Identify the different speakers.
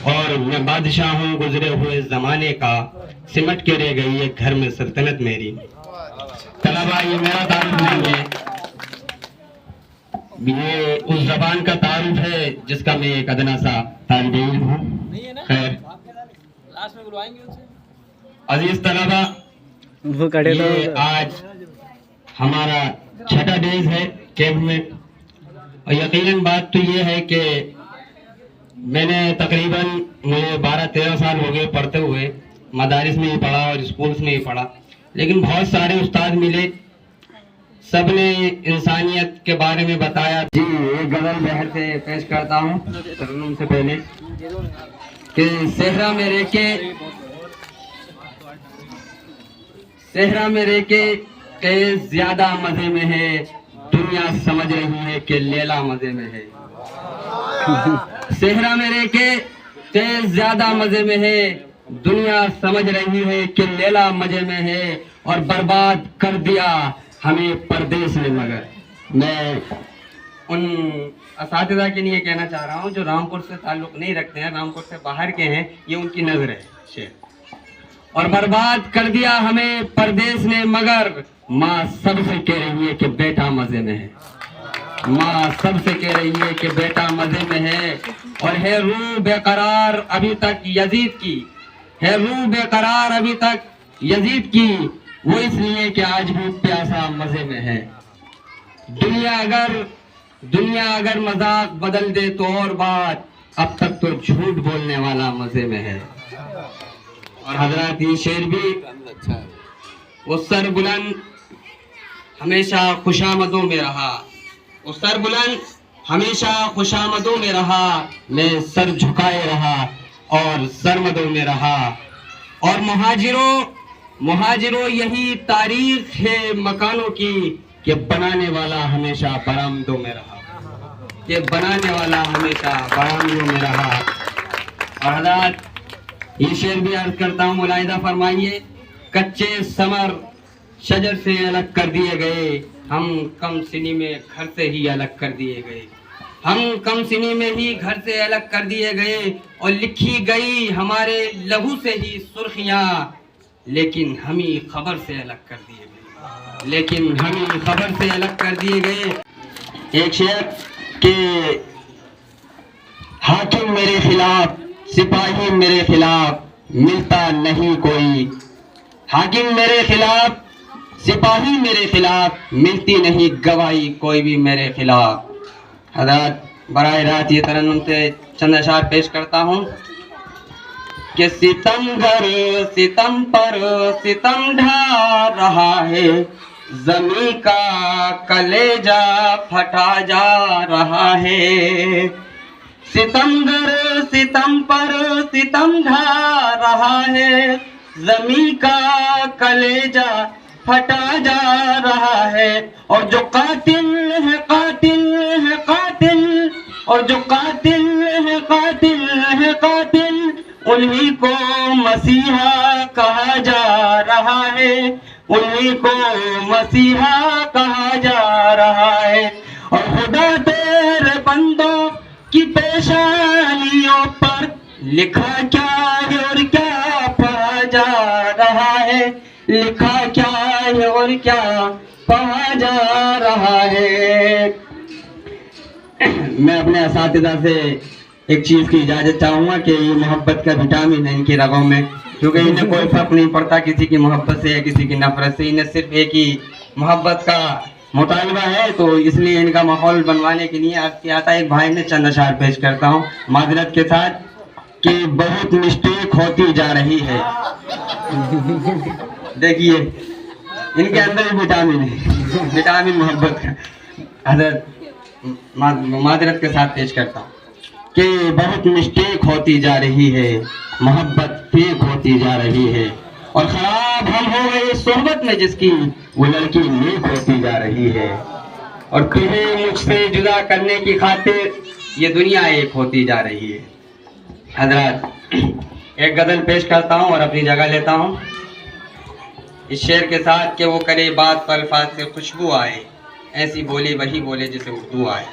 Speaker 1: اور میں بادشاہ ہوں گزرے ہوئے زمانے کا، سمٹ کے رہ گئی ہے گھر میں سلطنت میری۔ طلبا یہ میرا تعارف نہیں ہے، یہ اس زبان کا تعارف ہے جس کا میں ایک ادنا سا طالب علم ہوں۔ خیر عزیز طلبا، یہ آج ہمارا چھٹا ڈیز ہے کیمپ میں، اور یقیناً بات تو یہ ہے کہ میں نے تقریباً مجھے 12-13 سال ہو گئے پڑھتے ہوئے، مدارس میں ہی پڑھا اور اسکولس میں ہی پڑھا، لیکن بہت سارے استاد ملے، سب نے انسانیت کے بارے میں بتایا۔ جی ایک غزل بہر سے پیش کرتا ہوں ترنم سے پہلے کہ صحرا میں رہ کے زیادہ مزے میں ہے، دنیا سمجھ رہی ہے کہ لیلا مزے میں ہے۔ صحرا میں رہ کے زیادہ مزے میں ہے، دنیا سمجھ رہی ہے کہ لیلا مزے میں ہے، اور برباد کر دیا ہمیں پردیس نے مگر۔ میں ان اساتذہ کے لیے کہنا چاہ رہا ہوں جو رامپور سے تعلق نہیں رکھتے ہیں، رامپور سے باہر کے ہیں، یہ ان کی نظر ہے شعر۔ اور برباد کر دیا ہمیں پردیس نے مگر، ماں سب سے کہہ رہی ہے کہ بیٹا مزے میں ہے، ماں سب سے کہہ رہی ہے کہ بیٹا مزے میں ہے، اور ہے روح بے قرار ابھی تک یزید کی، ہے روح بے قرار ابھی تک یزید کی، وہ اس لیے کہ آج بھی پیاسا مزے میں ہے۔ دنیا اگر مذاق بدل دے تو اور بات، اب تک تو جھوٹ بولنے والا مزے میں ہے۔ اور حضرات یہ شعر بھی، وہ سر بلند ہمیشہ خوشامدوں میں رہا، وہ سر بلند ہمیشہ خوشامدوں میں رہا، میں سر جھکائے رہا اور سرمدوں میں رہا۔ اور مہاجروں یہی تاریخ ہے مکانوں کی، کہ بنانے والا ہمیشہ برآمدوں میں رہا، کہ بنانے والا ہمیشہ برآمدوں میں رہا۔ اور حضرات یہ شعر بھی عرض کرتا ہوں، ملاحظہ فرمائیے، کچے ثمر شجر سے الگ کر دیے گئے، ہم کم سنی میں گھر سے ہی الگ کر دیے گئے، ہم کم سنی میں ہی گھر سے الگ کر دیے گئے، اور لکھی گئی ہمارے لہو سے ہی سرخیاں، لیکن ہمیں خبر سے الگ کر دیے گئے، لیکن ہمیں خبر سے الگ کر دیے گئے۔ ایک شعر کہ حاکم میرے خلاف سپاہی میرے خلاف ملتا نہیں کوئی، حاکم میرے خلاف سپاہی میرے خلاف ملتی نہیں گواہی کوئی بھی میرے خلاف۔ حضرات براہ راست یہ ترنم سے چند اشعار پیش کرتا ہوں کہ ستم گر ستم پر ستم ڈھا رہا ہے، زمین کا کلیجہ پھٹا جا رہا ہے، ستم گر ستم پر ستم ڈھا رہا ہے، زمین کا کلیجہ پھٹا جا رہا ہے، اور جو قاتل ہے قاتل ہے قاتل، اور جو قاتل ہے قاتل ہے قاتل، انہی کو مسیحا کہا جا رہا ہے، انہی کو مسیحا کہا جا رہا ہے۔ اور خدا تیرے بندوں کی پیشانیوں پر لکھا کیا ہے اور کیا پڑھا جا رہا ہے، لکھا کیا ہے اور کیا پڑھا جا رہا ہے۔ میں اپنے اساتذہ سے ایک چیز کی اجازت چاہوں گا کہ یہ محبت کا وٹامن ہے ان کی رگوں میں، کیونکہ انہیں کوئی فرق نہیں پڑتا کسی کی محبت سے یا کسی کی نفرت سے، انہیں صرف ایک ہی محبت کا مطالبہ ہے، تو اس لیے ان کا ماحول بنوانے کے لیے عرض کیا تھا۔ ایک بھائی نے چند اشعار پیش کرتا ہوں معذرت کے ساتھ کہ بہت مسٹیک ہوتی جا رہی ہے۔ دیکھیے ان کے اندر وٹامن ہے، وٹامن محبت کا۔ حضرت معذرت کے ساتھ پیش کرتا ہوں کہ بہت مسٹیک ہوتی جا رہی ہے، محبت فیک ہوتی جا رہی ہے، اور خراب ہم ہو گئے صحبت میں جس کی، وہ لڑکی نیک ہوتی جا رہی ہے، اور تمہیں مجھ سے جدا کرنے کی خاطر یہ دنیا ایک ہوتی جا رہی ہے۔ حضرات ایک غزل پیش کرتا ہوں اور اپنی جگہ لیتا ہوں اس شعر کے ساتھ کہ وہ کرے بات پر الفاظ سے خوشبو آئے، ایسی بولی وہی بولے جسے اردو آئے۔